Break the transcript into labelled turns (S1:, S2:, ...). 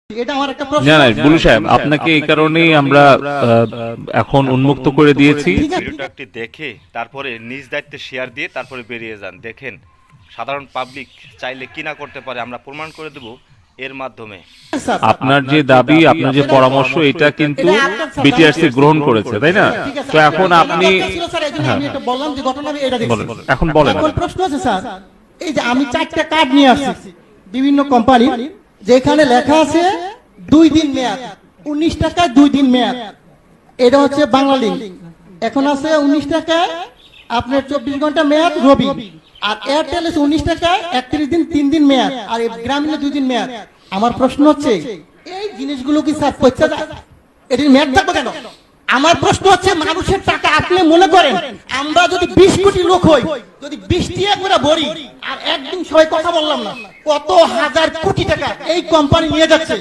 S1: এটা আমার একটা প্রশ্ন।
S2: না না বুলু সাহেব, আপনাকে এই কারণেই আমরা এখন উন্মুক্ত করে দিয়েছি।
S3: ভিডিওটা একটি দেখে তারপরে নিজ দায়িত্বে শেয়ার দিয়ে তারপরে বেরিয়ে যান। দেখেন সাধারণ পাবলিক চাইলে কি না করতে পারে আমরা প্রমাণ করে দেব এর মাধ্যমে।
S2: আপনার যে দাবি, আপনার যে পরামর্শ, এটা কিন্তু বিটিআরসি গ্রহণ করেছে, তাই না? তো এখন আপনি
S1: আমি এটা বললাম যে ঘটনা আমি এটা দেখছি।
S2: এখন বলেন।
S1: এখন প্রশ্ন আছে স্যার, এই যে আমি 4টা কার্ড নিয়ে আসছি বিভিন্ন কোম্পানি, যেখানে লেখা আছে 2 দিন মেয়াদ, 19 টাকায় 2 দিন মেয়াদ। এটা হচ্ছে বাংলা লিঙ্ক। এখন আছে 19 টাকায় আপনার 24 ঘন্টা মেয়াদ রবি, আর এয়ারটেল আছে 19 টাকায় 31 দিন 3 দিন মেয়াদ, আর গ্রামীণে 2 দিন মেয়াদ। আমার প্রশ্ন হচ্ছে এই জিনিসগুলো কি স্যার পয়সা যায়? এটির মেয়াদ থাকবে কেন? আমার প্রশ্ন হচ্ছে মানুষের টাকা আপনি মনে করেন আমরা যদি 20 কোটি লোক হই, যদি 20 টাকা করে ভরি আর একদিন সবাই কথা বললাম না, কত হাজার কোটি টাকা এই কোম্পানি নিয়ে যাচ্ছে।